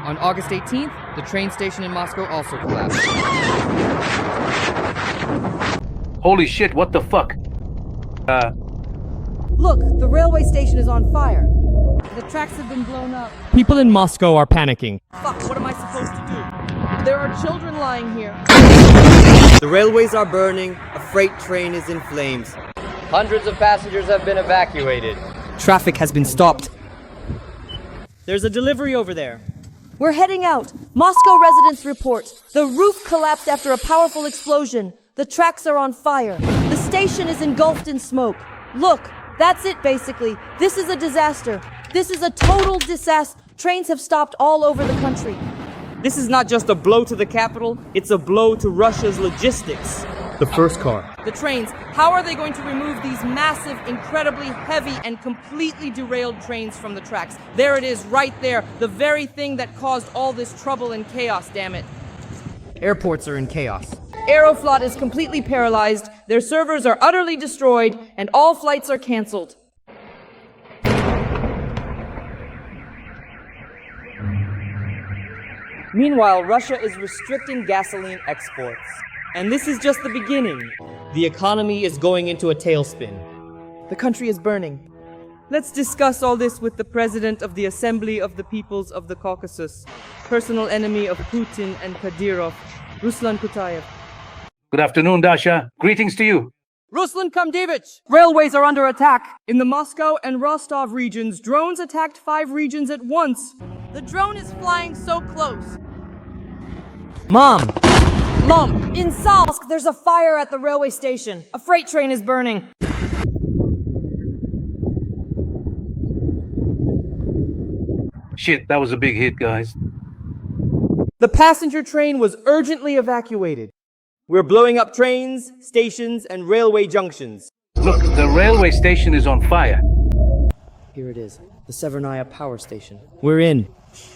On August 18th, the train station in Moscow also collapsed. Holy shit, what the fuck? Look, the railway station is on fire. The tracks have been blown up. People in Moscow are panicking. Fuck, what am I supposed to do? There are children lying here. The railways are burning. A freight train is in flames. Hundreds of passengers have been evacuated. Traffic has been stopped. There's a delivery over there. We're heading out. Moscow residents report. The roof collapsed after a powerful explosion. The tracks are on fire. The station is engulfed in smoke. Look, that's it basically. This is a disaster. This is a total disaster. Trains have stopped all over the country. This is not just a blow to the capital, it's a blow to Russia's logistics. The first car. The trains, how are they going to remove these massive, incredibly heavy, and completely derailed trains from the tracks? There it is, right there. The very thing that caused all this trouble and chaos, damn it. Airports are in chaos. Aeroflot is completely paralyzed, their servers are utterly destroyed, and all flights are cancelled. Meanwhile, Russia is restricting gasoline exports. And this is just the beginning. The economy is going into a tailspin. The country is burning. Let's discuss all this with the president of the Assembly of the Peoples of the Caucasus, personal enemy of Putin and Kadyrov, Ruslan Kutayev. Good afternoon, Dasha. Greetings to you. Ruslan Kamdevich! Railways are under attack. In the Moscow and Rostov regions, drones attacked 5 regions at once. The drone is flying so close. Mom! In Salsk, there's a fire at the railway station. A freight train is burning. Shit, that was a big hit, guys. The passenger train was urgently evacuated. We're blowing up trains, stations, and railway junctions. Look, the railway station is on fire. Here it is, the Severnaya power station. We're in.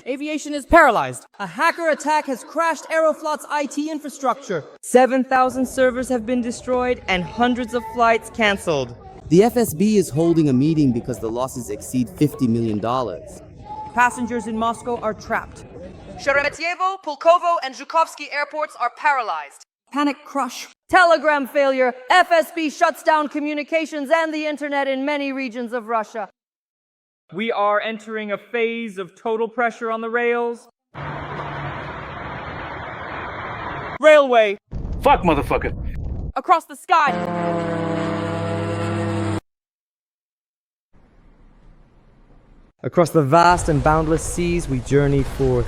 Aviation is paralyzed. A hacker attack has crashed Aeroflot's IT infrastructure. 7,000 servers have been destroyed and hundreds of flights cancelled. The FSB is holding a meeting because the losses exceed $50 million. Passengers in Moscow are trapped. Sheremetyevo, Pulkovo, and Zhukovsky airports are paralyzed. Panic crush. Telegram failure. FSB shuts down communications and the internet in many regions of Russia. We are entering a phase of total pressure on the rails. Railway. Fuck, motherfucker. Across the sky. Across the vast and boundless seas, we journey forth.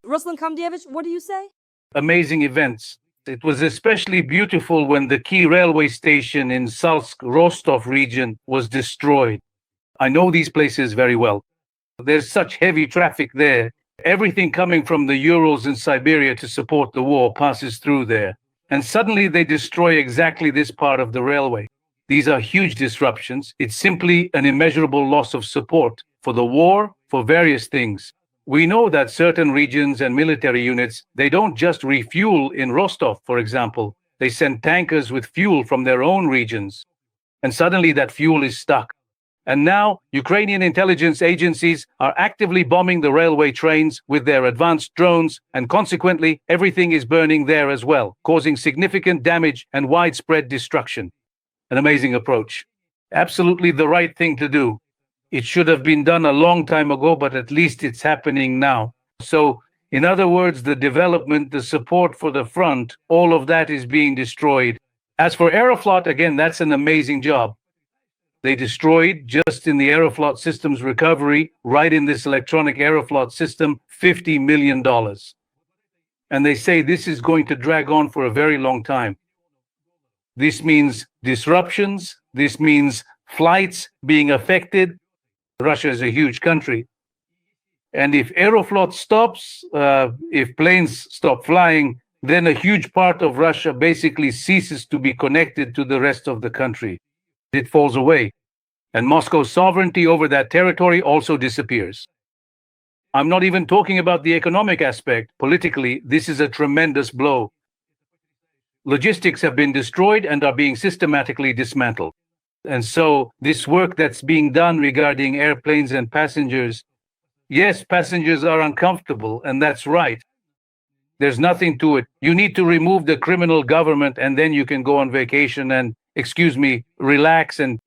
Ruslan Kamdevich, what do you say? Amazing events. It was especially beautiful when the key railway station in Salsk-Rostov region was destroyed. I know these places very well. There's such heavy traffic there. Everything coming from the Urals and Siberia to support the war passes through there. And suddenly they destroy exactly this part of the railway. These are huge disruptions. It's simply an immeasurable loss of support for the war, for various things. We know that certain regions and military units, they don't just refuel in Rostov, for example. They send tankers with fuel from their own regions. And suddenly that fuel is stuck. And now Ukrainian intelligence agencies are actively bombing the railway trains with their advanced drones, and consequently, everything is burning there as well, causing significant damage and widespread destruction. An amazing approach. Absolutely the right thing to do. It should have been done a long time ago, but at least it's happening now. So, in other words, the development, the support for the front, all of that is being destroyed. As for Aeroflot, again, that's an amazing job. They destroyed, just in the Aeroflot systems recovery, right in this electronic Aeroflot system, $50 million. And they say this is going to drag on for a very long time. This means disruptions. This means flights being affected. Russia is a huge country. And if Aeroflot stops, if planes stop flying, then a huge part of Russia basically ceases to be connected to the rest of the country. It falls away. And Moscow's sovereignty over that territory also disappears. I'm not even talking about the economic aspect. Politically, this is a tremendous blow. Logistics have been destroyed and are being systematically dismantled. And so this work that's being done regarding airplanes and passengers, yes, passengers are uncomfortable, and that's right. There's nothing to it. You need to remove the criminal government, and then you can go on vacation and, excuse me, relax. And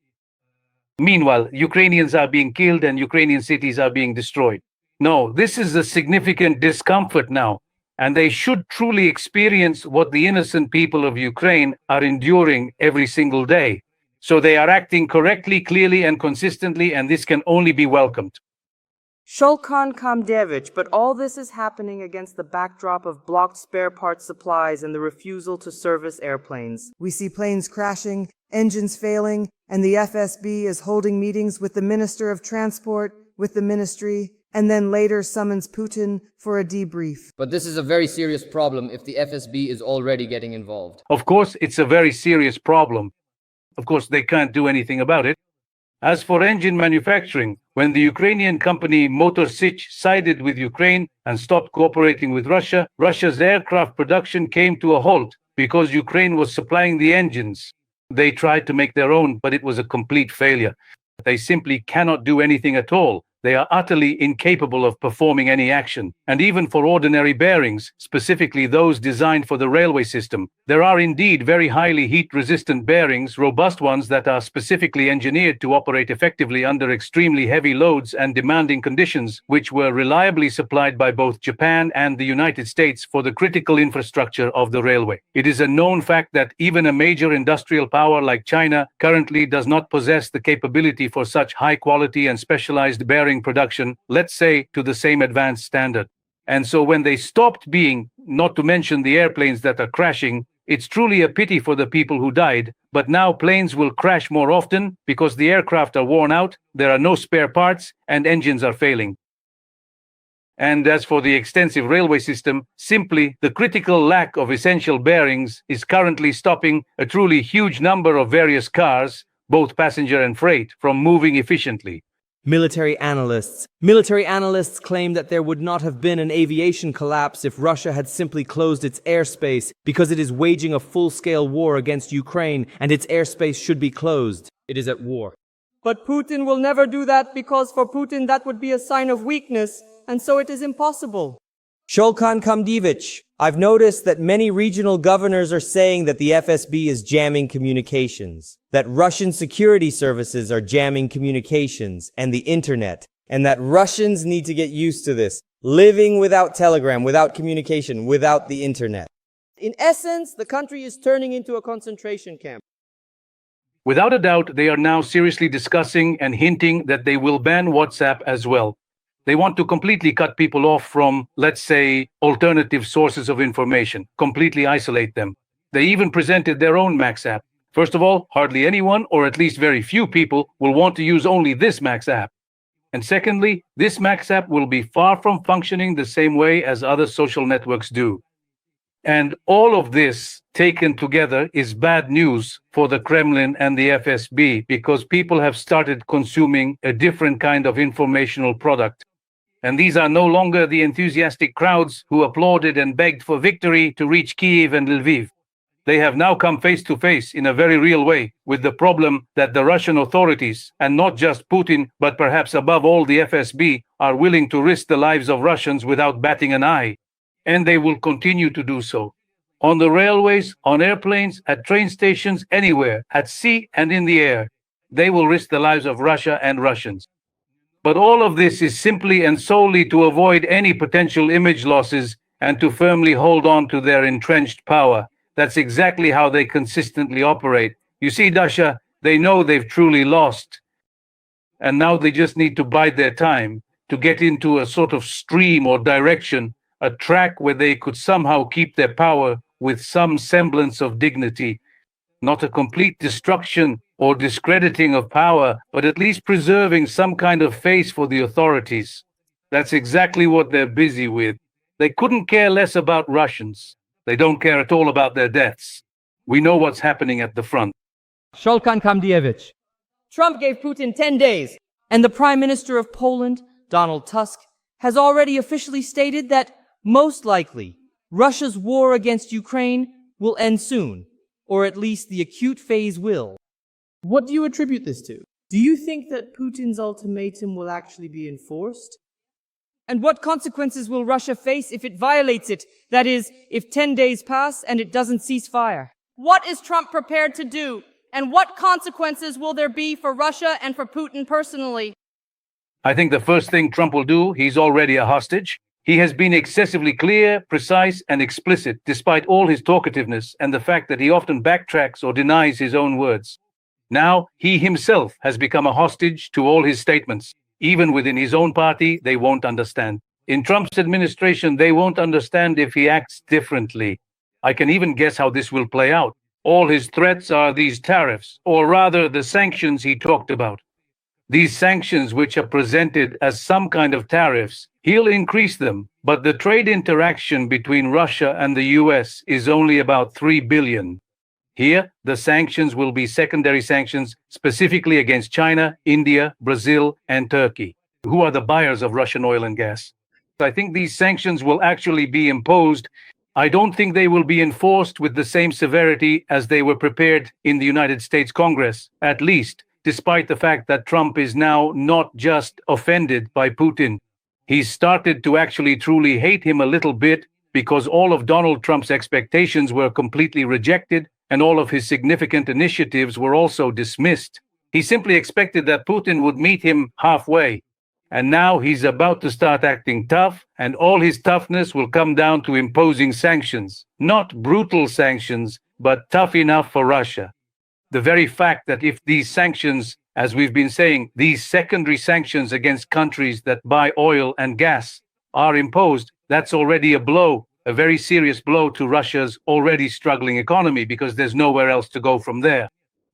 meanwhile, Ukrainians are being killed and Ukrainian cities are being destroyed. No, this is a significant discomfort now, and they should truly experience what the innocent people of Ukraine are enduring every single day. So they are acting correctly, clearly, and consistently, and this can only be welcomed. Shulkan Kamdevich, but all this is happening against the backdrop of blocked spare parts supplies and the refusal to service airplanes. We see planes crashing, engines failing, and the FSB is holding meetings with the Minister of Transport, with the ministry, and then later summons Putin for a debrief. But this is a very serious problem if the FSB is already getting involved. Of course, it's a very serious problem. Of course, they can't do anything about it. As for engine manufacturing, when the Ukrainian company Motor Sich sided with Ukraine and stopped cooperating with Russia, Russia's aircraft production came to a halt because Ukraine was supplying the engines. They tried to make their own, but it was a complete failure. They simply cannot do anything at all. They are utterly incapable of performing any action. And even for ordinary bearings, specifically those designed for the railway system, there are indeed very highly heat-resistant bearings, robust ones that are specifically engineered to operate effectively under extremely heavy loads and demanding conditions, which were reliably supplied by both Japan and the United States for the critical infrastructure of the railway. It is a known fact that even a major industrial power like China currently does not possess the capability for such high-quality and specialized bearing production, let's say, to the same advanced standard. And so when they stopped being, not to mention the airplanes that are crashing, it's truly a pity for the people who died, but now planes will crash more often because the aircraft are worn out, there are no spare parts, and engines are failing. And as for the extensive railway system, simply the critical lack of essential bearings is currently stopping a truly huge number of various cars, both passenger and freight, from moving efficiently. Military analysts claim that there would not have been an aviation collapse if Russia had simply closed its airspace because it is waging a full-scale war against Ukraine and its airspace should be closed. It is at war. But Putin will never do that because for Putin that would be a sign of weakness, and so it is impossible. Shulkan Kamdevich, I've noticed that many regional governors are saying that the FSB is jamming communications, that Russian security services are jamming communications and the internet, and that Russians need to get used to this, living without telegram, without communication, without the internet. In essence, the country is turning into a concentration camp. Without a doubt, they are now seriously discussing and hinting that they will ban WhatsApp as well. They want to completely cut people off from, let's say, alternative sources of information, completely isolate them. They even presented their own Max app. First of all, hardly anyone, or at least very few people, will want to use only this Max app. And secondly, this Max app will be far from functioning the same way as other social networks do. And all of this taken together is bad news for the Kremlin and the FSB because people have started consuming a different kind of informational product. And these are no longer the enthusiastic crowds who applauded and begged for victory to reach Kyiv and Lviv. They have now come face to face in a very real way with the problem that the Russian authorities, and not just Putin, but perhaps above all the FSB, are willing to risk the lives of Russians without batting an eye. And they will continue to do so. On the railways, on airplanes, at train stations, anywhere, at sea and in the air, they will risk the lives of Russia and Russians. But all of this is simply and solely to avoid any potential image losses and to firmly hold on to their entrenched power. That's exactly how they consistently operate. You see, Dasha, they know they've truly lost. And now they just need to bide their time to get into a sort of stream or direction, a track where they could somehow keep their power with some semblance of dignity. Not a complete destruction or discrediting of power, but at least preserving some kind of face for the authorities. That's exactly what they're busy with. They couldn't care less about Russians. They don't care at all about their deaths. We know what's happening at the front. Shulkan Kamdevich. Trump gave Putin 10 days, and the Prime Minister of Poland, Donald Tusk, has already officially stated that, most likely, Russia's war against Ukraine will end soon, or at least the acute phase will. What do you attribute this to? Do you think that Putin's ultimatum will actually be enforced? And what consequences will Russia face if it violates it? That is, if 10 days pass and it doesn't cease fire. What is Trump prepared to do? And what consequences will there be for Russia and for Putin personally? I think the first thing Trump will do, he's already a hostage. He has been excessively clear, precise, and explicit, despite all his talkativeness and the fact that he often backtracks or denies his own words. Now, he himself has become a hostage to all his statements. Even within his own party, they won't understand. In Trump's administration, they won't understand if he acts differently. I can even guess how this will play out. All his threats are these tariffs, or rather the sanctions he talked about. These sanctions, which are presented as some kind of tariffs, he'll increase them, but the trade interaction between Russia and the US is only about 3 billion. Here, the sanctions will be secondary sanctions specifically against China, India, Brazil, and Turkey, who are the buyers of Russian oil and gas. I think these sanctions will actually be imposed. I don't think they will be enforced with the same severity as they were prepared in the United States Congress, at least, despite the fact that Trump is now not just offended by Putin. He's started to actually truly hate him a little bit because all of Donald Trump's expectations were completely rejected and all of his significant initiatives were also dismissed. He simply expected that Putin would meet him halfway. And now he's about to start acting tough, and all his toughness will come down to imposing sanctions. Not brutal sanctions, but tough enough for Russia. The very fact that if these sanctions, as we've been saying, these secondary sanctions against countries that buy oil and gas are imposed, that's already a blow, a very serious blow to Russia's already struggling economy, because there's nowhere else to go from there.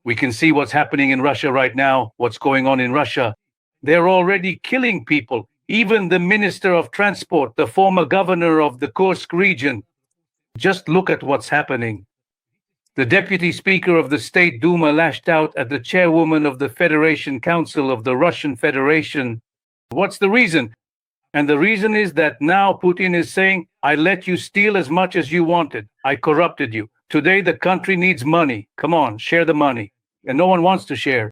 We can see what's happening in Russia right now, what's going on in Russia. They're already killing people. Even the Minister of Transport, the former governor of the Kursk region. Just look at what's happening. The Deputy Speaker of the State Duma lashed out at the chairwoman of the Federation Council of the Russian Federation. What's the reason? And the reason is that now Putin is saying, I let you steal as much as you wanted. I corrupted you. Today the country needs money. Come on, share the money. And no one wants to share.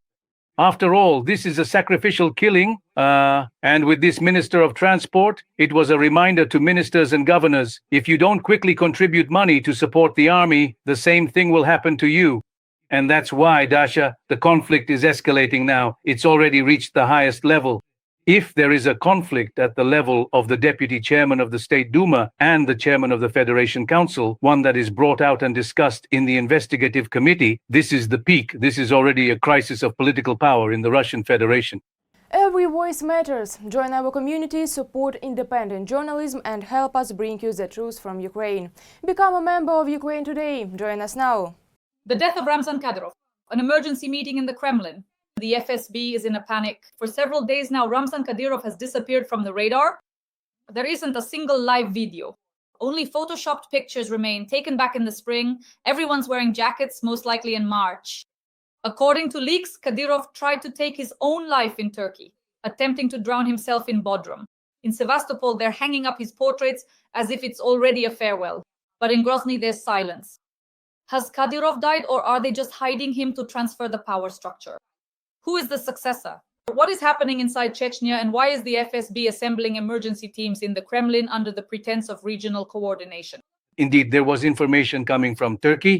After all, this is a sacrificial killing, and with this Minister of Transport, it was a reminder to ministers and governors, if you don't quickly contribute money to support the army, the same thing will happen to you. And that's why, Dasha, the conflict is escalating now. It's already reached the highest level. If there is a conflict at the level of the deputy chairman of the State Duma and the chairman of the Federation Council, one that is brought out and discussed in the investigative committee, this is the peak. This is already a crisis of political power in the Russian Federation. Every voice matters. Join our community, support independent journalism and help us bring you the truth from Ukraine. Become a member of Ukraine Today. Join us now. The death of Ramzan Kadyrov, an emergency meeting in the Kremlin. The FSB is in a panic. For several days now, Ramzan Kadyrov has disappeared from the radar. There isn't a single live video. Only photoshopped pictures remain, taken back in the spring. Everyone's wearing jackets, most likely in March. According to leaks, Kadyrov tried to take his own life in Turkey, attempting to drown himself in Bodrum. In Sevastopol, they're hanging up his portraits as if it's already a farewell. But in Grozny, there's silence. Has Kadyrov died, or are they just hiding him to transfer the power structure? Who is the successor? What is happening inside Chechnya, and why is the FSB assembling emergency teams in the Kremlin under the pretense of regional coordination? Indeed, there was information coming from Turkey.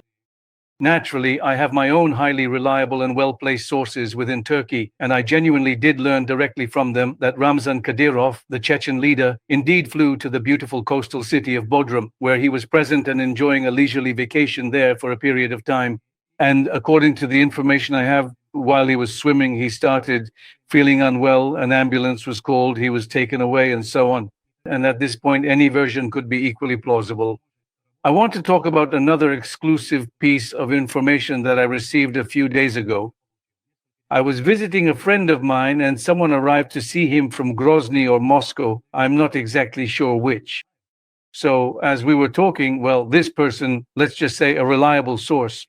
Naturally, I have my own highly reliable and well-placed sources within Turkey, and I genuinely did learn directly from them that Ramzan Kadyrov, the Chechen leader, indeed flew to the beautiful coastal city of Bodrum, where he was present and enjoying a leisurely vacation there for a period of time. And according to the information I have, while he was swimming, he started feeling unwell, an ambulance was called, he was taken away, and so on. And at this point, any version could be equally plausible. I want to talk about another exclusive piece of information that I received a few days ago. I was visiting a friend of mine, and someone arrived to see him from Grozny or Moscow. I'm not exactly sure which. So as we were talking, well, this person, let's just say a reliable source,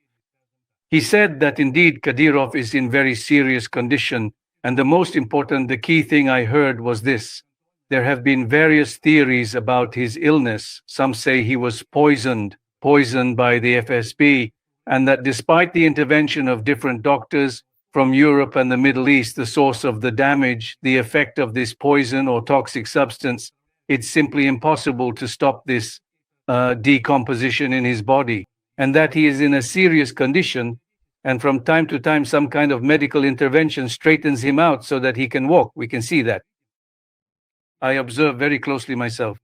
he said that indeed Kadyrov is in very serious condition, and the most important, the key thing I heard was this. There have been various theories about his illness. Some say he was poisoned by the FSB, and that despite the intervention of different doctors, from Europe and the Middle East the source of the damage, the effect of this poison or toxic substance, it's simply impossible to stop this decomposition in his body, and that he is in a serious condition, and from time to time some kind of medical intervention straightens him out so that he can walk. We can see that. I observed very closely myself.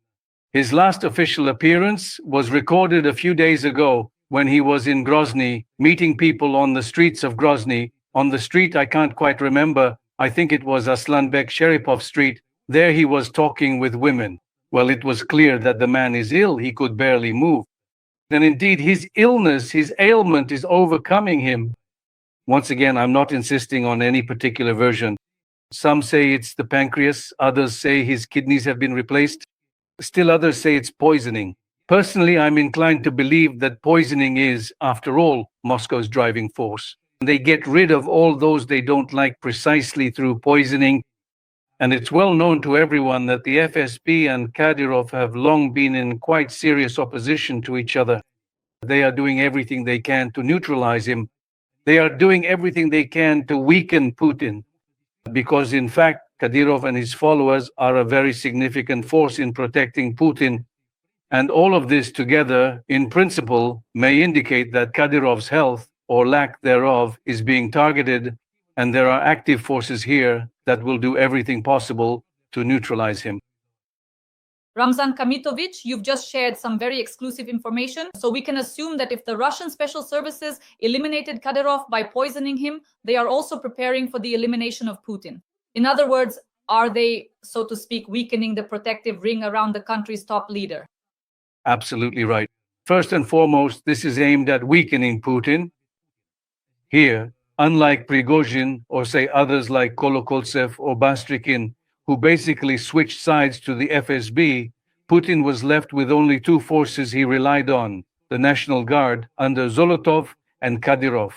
His last official appearance was recorded a few days ago when he was in Grozny, meeting people on the streets of Grozny. On the street, I can't quite remember, I think it was Aslanbek Sheripov Street. There he was talking with women. Well, it was clear that the man is ill, he could barely move. And indeed, his illness, his ailment is overcoming him. Once again, I'm not insisting on any particular version. Some say it's the pancreas, others say his kidneys have been replaced. Still others say it's poisoning. Personally, I'm inclined to believe that poisoning is, after all, Moscow's driving force. They get rid of all those they don't like precisely through poisoning. And it's well known to everyone that the FSB and Kadyrov have long been in quite serious opposition to each other. They are doing everything they can to neutralize him. They are doing everything they can to weaken Putin. Because in fact, Kadyrov and his followers are a very significant force in protecting Putin. And all of this together, in principle, may indicate that Kadyrov's health, or lack thereof, is being targeted, and there are active forces here that will do everything possible to neutralize him. Ramzan Kamitovich, you've just shared some very exclusive information. So we can assume that if the Russian special services eliminated Kadyrov by poisoning him, they are also preparing for the elimination of Putin. In other words, are they, so to speak, weakening the protective ring around the country's top leader? Absolutely right. First and foremost, this is aimed at weakening Putin. Here, unlike Prigozhin or say others like Kolokoltsev or Bastrikin, who basically switched sides to the FSB, Putin was left with only two forces he relied on, the National Guard under Zolotov and Kadyrov.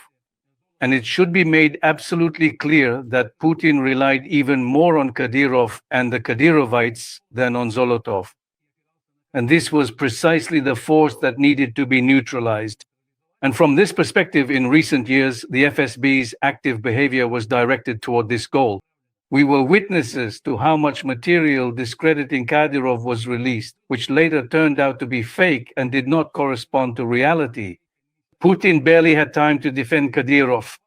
And it should be made absolutely clear that Putin relied even more on Kadyrov and the Kadyrovites than on Zolotov. And this was precisely the force that needed to be neutralized. And from this perspective, in recent years, the FSB's active behavior was directed toward this goal. We were witnesses to how much material discrediting Kadyrov was released, which later turned out to be fake and did not correspond to reality. Putin barely had time to defend Kadyrov.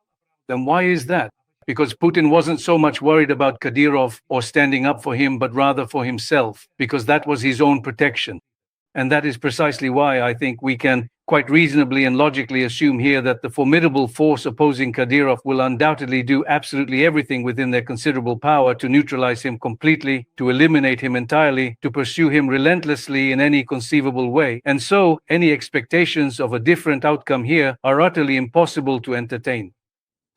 Then why is that? Because Putin wasn't so much worried about Kadyrov or standing up for him, but rather for himself, because that was his own protection. And that is precisely why I think we can quite reasonably and logically assume here that the formidable force opposing Kadyrov will undoubtedly do absolutely everything within their considerable power to neutralize him completely, to eliminate him entirely, to pursue him relentlessly in any conceivable way. And so, any expectations of a different outcome here are utterly impossible to entertain.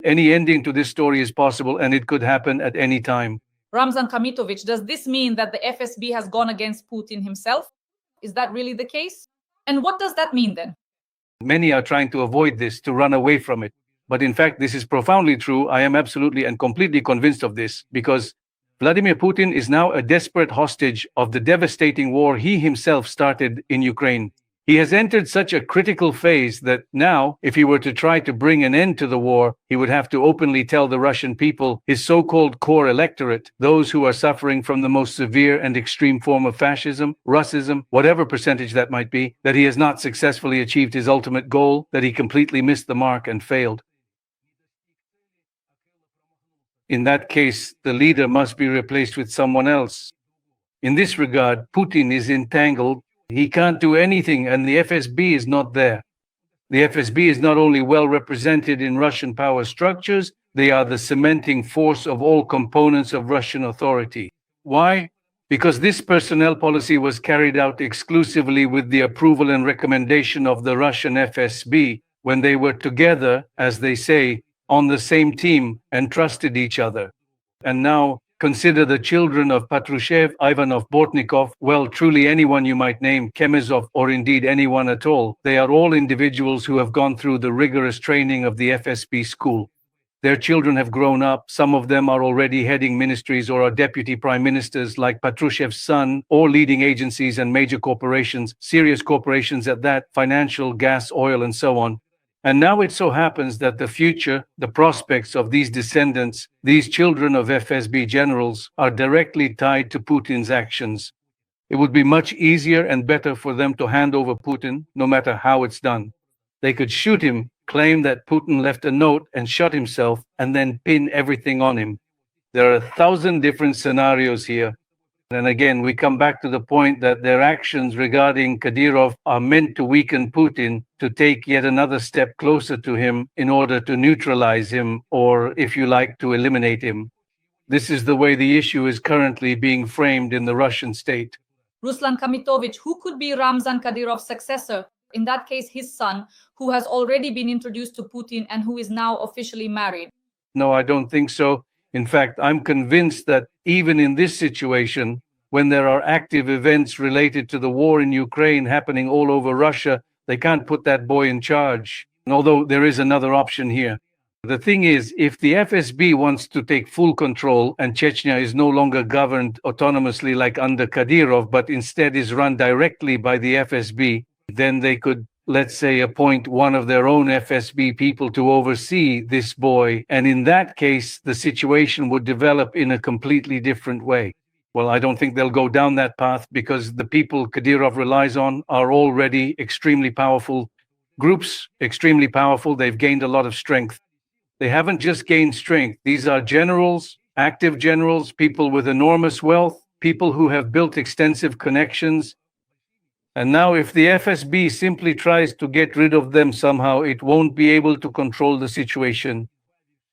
Any ending to this story is possible, and it could happen at any time. Ramzan Kamitovich, does this mean that the FSB has gone against Putin himself? Is that really the case? And what does that mean then? Many are trying to avoid this, to run away from it. But in fact, this is profoundly true. I am absolutely and completely convinced of this, because Vladimir Putin is now a desperate hostage of the devastating war he himself started in Ukraine. He has entered such a critical phase that now, if he were to try to bring an end to the war, he would have to openly tell the Russian people, his so-called core electorate, those who are suffering from the most severe and extreme form of fascism, Russism, whatever percentage that might be, that he has not successfully achieved his ultimate goal, that he completely missed the mark and failed. In that case, the leader must be replaced with someone else. In this regard, Putin is entangled. He can't do anything, and the FSB is not there. The FSB is not only well represented in Russian power structures, they are the cementing force of all components of Russian authority. Why? Because this personnel policy was carried out exclusively with the approval and recommendation of the Russian FSB when they were together, as they say, on the same team and trusted each other. And now, consider the children of Patrushev, Ivanov, Bortnikov, well, truly anyone you might name, Kemezov, or indeed anyone at all. They are all individuals who have gone through the rigorous training of the FSB school. Their children have grown up. Some of them are already heading ministries or are deputy prime ministers like Patrushev's son, or leading agencies and major corporations, serious corporations at that, financial, gas, oil, and so on. And now it so happens that the future, the prospects of these descendants, these children of FSB generals, are directly tied to Putin's actions. It would be much easier and better for them to hand over Putin, no matter how it's done. They could shoot him, claim that Putin left a note and shot himself, and then pin everything on him. There are 1,000 different scenarios here. And again, we come back to the point that their actions regarding Kadyrov are meant to weaken Putin, to take yet another step closer to him in order to neutralize him, or, if you like, to eliminate him. This is the way the issue is currently being framed in the Russian state. Ruslan Kamitovich, who could be Ramzan Kadyrov's successor? In that case, his son, who has already been introduced to Putin and who is now officially married. No, I don't think so. In fact, I'm convinced that even in this situation, when there are active events related to the war in Ukraine happening all over Russia, they can't put that boy in charge. Although there is another option here. The thing is, if the FSB wants to take full control and Chechnya is no longer governed autonomously like under Kadyrov, but instead is run directly by the FSB, then they could, let's say, appoint one of their own FSB people to oversee this boy. And in that case, the situation would develop in a completely different way. Well, I don't think they'll go down that path because the people Kadyrov relies on are already extremely powerful groups, extremely powerful. They've gained a lot of strength. They haven't just gained strength. These are generals, active generals, people with enormous wealth, people who have built extensive connections. And now if the FSB simply tries to get rid of them somehow, it won't be able to control the situation.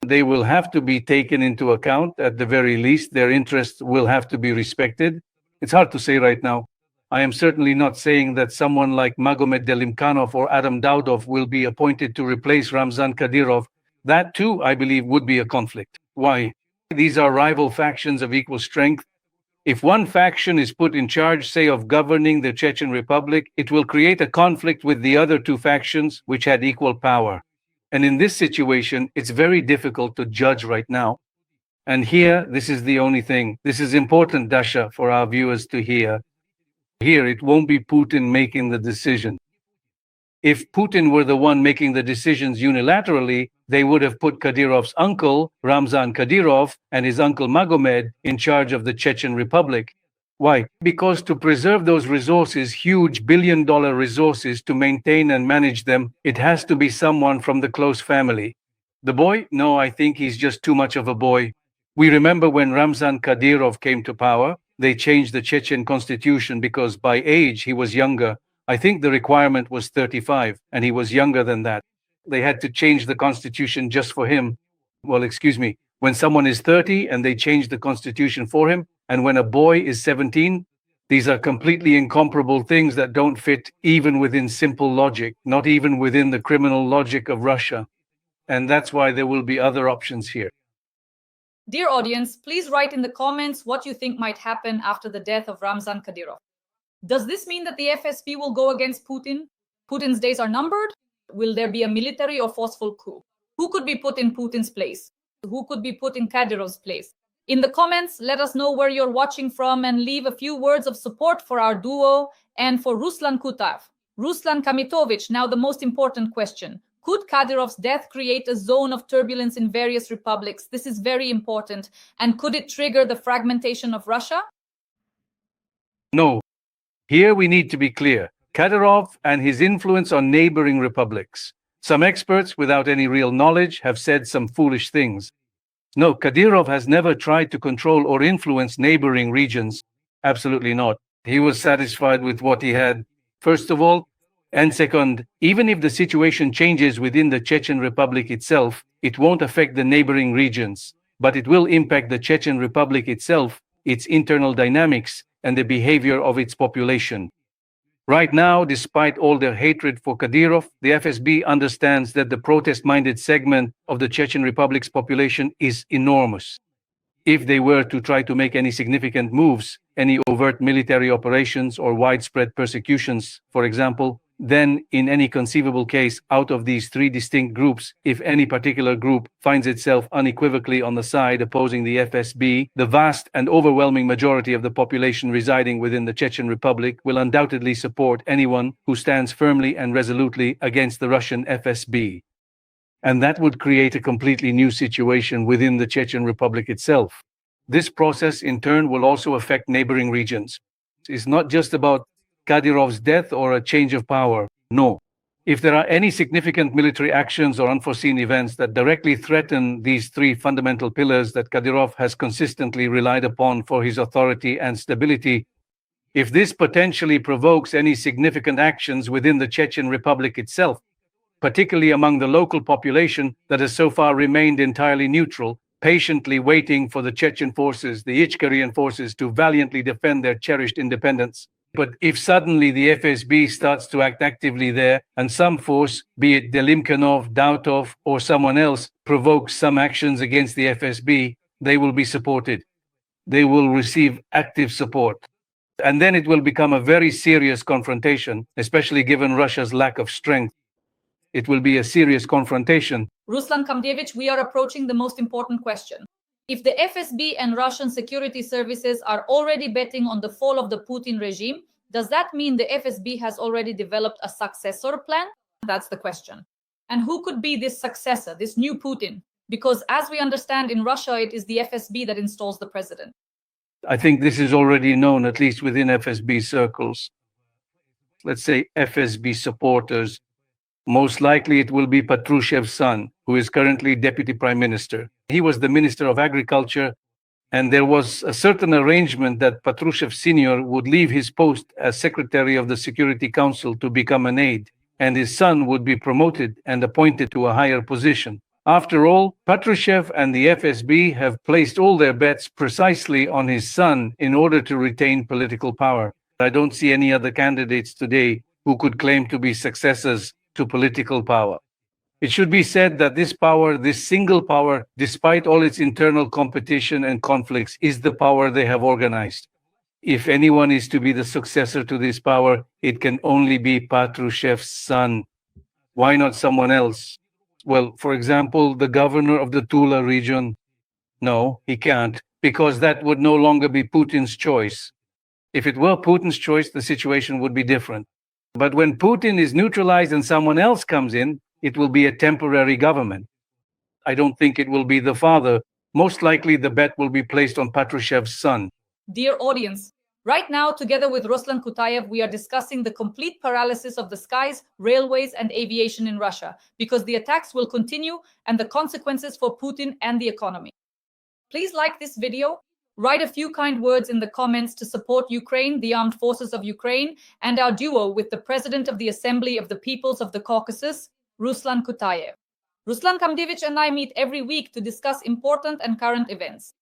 They will have to be taken into account. At the very least, their interests will have to be respected. It's hard to say right now. I am certainly not saying that someone like Magomed Delimkhanov or Adam Daudov will be appointed to replace Ramzan Kadyrov. That too, I believe, would be a conflict. Why? These are rival factions of equal strength. If one faction is put in charge, say, of governing the Chechen Republic, it will create a conflict with the other two factions which had equal power. And in this situation, it's very difficult to judge right now. And here, this is the only thing. This is important, Dasha, for our viewers to hear. Here, it won't be Putin making the decision. If Putin were the one making the decisions unilaterally, they would have put Kadyrov's uncle, Ramzan Kadyrov, and his uncle Magomed in charge of the Chechen Republic. Why? Because to preserve those resources, huge billion-dollar resources, to maintain and manage them, it has to be someone from the close family. The boy? No, I think he's just too much of a boy. We remember when Ramzan Kadyrov came to power, they changed the Chechen constitution because by age he was younger. I think the requirement was 35, and he was younger than that. They had to change the constitution just for him. Well, excuse me, when someone is 30 and they change the constitution for him, and when a boy is 17, these are completely incomparable things that don't fit even within simple logic, not even within the criminal logic of Russia. And that's why there will be other options here. Dear audience, please write in the comments what you think might happen after the death of Ramzan Kadyrov. Does this mean that the FSB will go against Putin? Putin's days are numbered? Will there be a military or forceful coup? Who could be put in Putin's place? Who could be put in Kadyrov's place? In the comments, let us know where you're watching from and leave a few words of support for our duo and for Ruslan Kutaev. Ruslan Kamitovich, now the most important question. Could Kadyrov's death create a zone of turbulence in various republics? This is very important. And could it trigger the fragmentation of Russia? No. Here we need to be clear. Kadyrov and his influence on neighboring republics. Some experts, without any real knowledge, have said some foolish things. No, Kadyrov has never tried to control or influence neighboring regions. Absolutely not. He was satisfied with what he had, first of all. And second, even if the situation changes within the Chechen Republic itself, it won't affect the neighboring regions, but it will impact the Chechen Republic itself, its internal dynamics, and the behavior of its population. Right now, despite all their hatred for Kadyrov, the FSB understands that the protest-minded segment of the Chechen Republic's population is enormous. If they were to try to make any significant moves, any overt military operations or widespread persecutions, for example, then in any conceivable case out of these three distinct groups, if any particular group finds itself unequivocally on the side opposing the FSB, the vast and overwhelming majority of the population residing within the Chechen Republic will undoubtedly support anyone who stands firmly and resolutely against the Russian FSB. And that would create a completely new situation within the Chechen Republic itself. This process in turn will also affect neighboring regions. It's not just about Kadyrov's death or a change of power. No. If there are any significant military actions or unforeseen events that directly threaten these three fundamental pillars that Kadyrov has consistently relied upon for his authority and stability, if this potentially provokes any significant actions within the Chechen Republic itself, particularly among the local population that has so far remained entirely neutral, patiently waiting for the Chechen forces, the Ichkerian forces, to valiantly defend their cherished independence. But if suddenly the FSB starts to act actively there, and some force, be it Delimkanov, Dautov, or someone else, provokes some actions against the FSB, they will be supported. They will receive active support. And then it will become a very serious confrontation, especially given Russia's lack of strength. It will be a serious confrontation. Ruslan Kamdevich, we are approaching the most important question. If the FSB and Russian security services are already betting on the fall of the Putin regime, does that mean the FSB has already developed a successor plan? That's the question. And who could be this successor, this new Putin? Because as we understand, in Russia, it is the FSB that installs the president. I think this is already known, at least within FSB circles. Let's say FSB supporters. Most likely it will be Patrushev's son, who is currently Deputy Prime Minister. He was the Minister of Agriculture, and there was a certain arrangement that Patrushev Sr. would leave his post as Secretary of the Security Council to become an aide, and his son would be promoted and appointed to a higher position. After all, Patrushev and the FSB have placed all their bets precisely on his son in order to retain political power. I don't see any other candidates today who could claim to be successors to political power. It should be said that this power, this single power, despite all its internal competition and conflicts, is the power they have organized. If anyone is to be the successor to this power, it can only be Patrushev's son. Why not someone else? Well, for example, the governor of the Tula region. No, he can't, because that would no longer be Putin's choice. If it were Putin's choice, the situation would be different. But when Putin is neutralized and someone else comes in, it will be a temporary government. I don't think it will be the father. Most likely the bet will be placed on Patrushev's son. Dear audience, right now, together with Ruslan Kutayev, we are discussing the complete paralysis of the skies, railways, and aviation in Russia, because the attacks will continue and the consequences for Putin and the economy. Please like this video, write a few kind words in the comments to support Ukraine, the armed forces of Ukraine, and our duo with the President of the Assembly of the Peoples of the Caucasus, Ruslan Kutayev. Ruslan Kamdevich and I meet every week to discuss important and current events.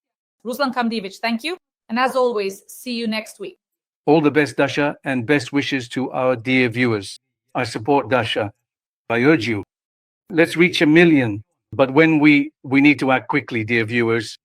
Ruslan Kamdevich, thank you. And as always, see you next week. All the best, Dasha, and best wishes to our dear viewers. I support Dasha. I urge you, let's reach 1 million. But when we need to act quickly, dear viewers.